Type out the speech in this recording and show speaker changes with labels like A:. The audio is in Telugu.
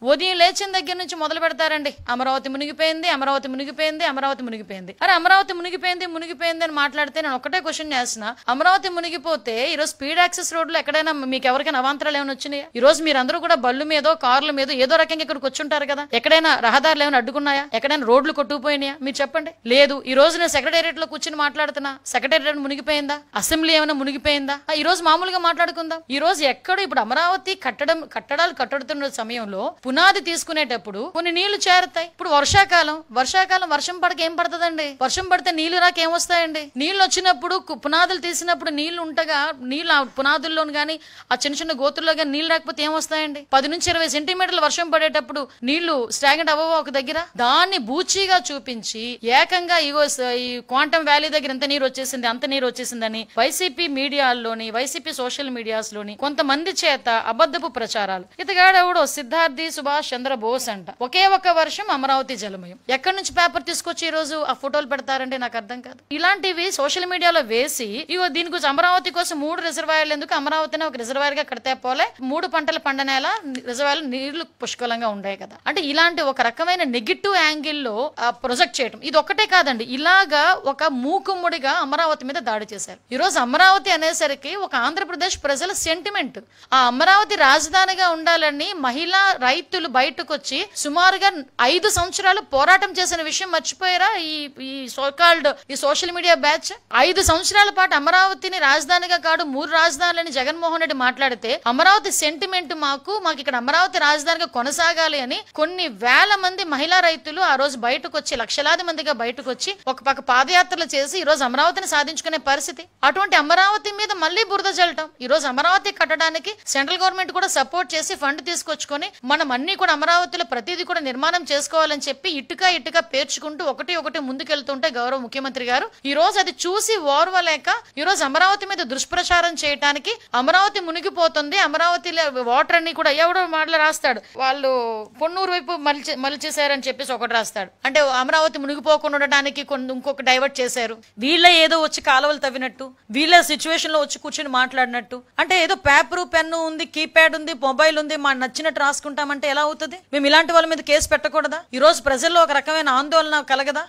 A: ఉదయం లేచిన దగ్గర నుంచి మొదలు పెడతారండి. అమరావతి మునిగిపోయింది, అమరావతి మునిగిపోయింది, అమరావతి మునిగిపోయింది. అరే అమరావతి మునిగిపోయింది మునిగిపోయింది అని మాట్లాడితే నేను ఒకటే క్వశ్చన్ చేస్తున్నా. అమరావతి మునిగిపోతే ఈరోజు స్పీడ్ యాక్సెస్ రోడ్లు ఎక్కడైనా మీకు ఎవరికైనా అవాంతరాలు ఏమైనా వచ్చినాయి? ఈ రోజు మీరందరూ కూడా బళ్ళు మీదో కార్ల మీద ఏదో రకంగా ఇక్కడికి వచ్చుంటారు కదా. ఎక్కడైనా రహదారులు ఏమైనా అడ్డుకున్నాయా? ఎక్కడైనా రోడ్లు కొట్టుకుపోయినాయా? మీరు చెప్పండి. లేదు. ఈ రోజు నేను సెక్రటేరియట్ లో కూర్చుని మాట్లాడుతున్నా. సెక్రటేరియట్ మునిగిపోయిందా? అసెంబ్లీ ఏమైనా మునిగిపోయిందా? ఈ రోజు మామూలుగా మాట్లాడుకుందాం. ఈ రోజు ఎక్కడ ఇప్పుడు అమరావతి కట్టడాలు కట్టడుతున్న సమయంలో పునాది తీసుకునేటప్పుడు కొన్ని నీళ్లు చేరుతాయి. ఇప్పుడు వర్షాకాలం వర్షం పడక ఏం పడుతుందండి? వర్షం పడితే నీళ్లు రాక ఏమొస్తాయండి? నీళ్లు వచ్చినప్పుడు పునాదులు తీసినప్పుడు నీళ్లు ఉంటగా నీళ్లు ఆ పునాదుల్లోని గానీ ఆ చిన్న చిన్న గోతుల్లో గానీ నీళ్లు రాకపోతే ఏమొస్తాయండి? 10 నుంచి 20 సెంటీమీటర్ల వర్షం పడేటప్పుడు నీళ్లు స్టాగ్నెంట్ అవ్వవా ఒక దగ్గర? దాన్ని బూచీగా చూపించి ఏకంగా ఈ క్వాంటమ్ వ్యాలీ దగ్గర ఎంత నీరు వచ్చేసింది అంత నీరు వచ్చేసిందని వైసీపీ మీడియాల్లోని వైసీపీ సోషల్ మీడియాస్ లోని కొంతమంది చేత అబద్ధపు ప్రచారాలు. ఇతగాడెవడో సిద్ధార్థి సుభాష్ చంద్రబోస్ అంట. ఒకే ఒక వర్షం అమరావతి జలమయం. ఎక్కడి నుంచి పేపర్ తీసుకొచ్చి ఈ రోజు ఆ ఫోటోలు పెడతారంటే నాకు అర్థం కాదు. ఇలాంటివి సోషల్ మీడియాలో వేసి ఇగో దీని గురించి అమరావతి కోసం 3 రిజర్వాయర్లు ఎందుకు, అమరావతిని ఒక రిజర్వాయర్ గా కడితే పోలే, 3 పంటల పండనేలా రిజర్వాయర్లు నీళ్లు పుష్కలంగా ఉండాయి కదా. అంటే ఇలాంటి ఒక రకమైన నెగిటివ్ యాంగిల్లో ప్రొజెక్ట్ చేయడం ఇది ఒక్కటే కాదండి. ఇలాగా ఒక మూకుమ్ముడిగా అమరావతి మీద దాడి చేశారు. ఈ రోజు అమరావతి అనేసరికి ఒక ఆంధ్రప్రదేశ్ ప్రజల సెంటిమెంట్. ఆ అమరావతి రాజధానిగా ఉండాలని మహిళా రైతులు బయటకు వచ్చి సుమారుగా 5 సంవత్సరాలు పోరాటం చేసిన విషయం మర్చిపోయారా? ఈ సోకాల్డ్ ఈ సోషల్ మీడియా బ్యాచ్ 5 సంవత్సరాల పాటు అమరావతిని రాజధానిగా కాదు 3 రాజధానులని జగన్మోహన్ రెడ్డి మాట్లాడితే అమరావతి సెంటిమెంట్ మాకు ఇక్కడ అమరావతి రాజధానిగా కొనసాగాలి అని కొన్ని వేల మంది మహిళా రైతులు ఆ రోజు బయటకు వచ్చి లక్షలాది మందిగా బయటకు వచ్చి ఒక పక్క పాదయాత్రలు చేసి ఈ రోజు అమరావతిని సాధించుకునే పరిస్థితి. అటువంటి అమరావతి మీద మళ్ళీ బురద జల్లటం. ఈ రోజు అమరావతి కట్టడానికి సెంట్రల్ గవర్నమెంట్ కూడా సపోర్ట్ చేసి ఫండ్ తీసుకొచ్చుకొని మనం అన్ని కూడా అమరావతిలో ప్రతిదీ కూడా నిర్మాణం చేసుకోవాలని చెప్పి ఇటుక పేర్చుకుంటూ ఒకటి ముందుకెళ్తుంటే గౌరవ ముఖ్యమంత్రి గారు ఈ రోజు అది చూసి ఓర్వలేక ఈ రోజు అమరావతి మీద దుష్ప్రచారం చేయడానికి అమరావతి మునిగిపోతుంది, అమరావతి వాటర్ అన్ని కూడా ఎవడో మాటలు రాస్తాడు, వాళ్ళు పొన్నూరు వైపు మలిచేశారని చెప్పేసి ఒకటి రాస్తాడు. అంటే అమరావతి మునిగిపోకుండా ఉండడానికి ఇంకొక డైవర్ట్ చేశారు. వీళ్ళే ఏదో వచ్చి కాలువలు తవ్వినట్టు, వీళ్ళే సిచ్యువేషన్ లో వచ్చి కూర్చొని మాట్లాడినట్టు. అంటే ఏదో పేపరు పెన్ను ఉంది, కీప్యాడ్ ఉంది, మొబైల్ ఉంది, మా నచ్చినట్టు రాసుకుంటామంటే ఎలా అవుతుంది? మేము ఇలాంటి వాళ్ళ మీద కేసు పెట్టకూడదా? ఈ రోజు ప్రజల్లో ఒక రకమైన ఆందోళన కలగదా?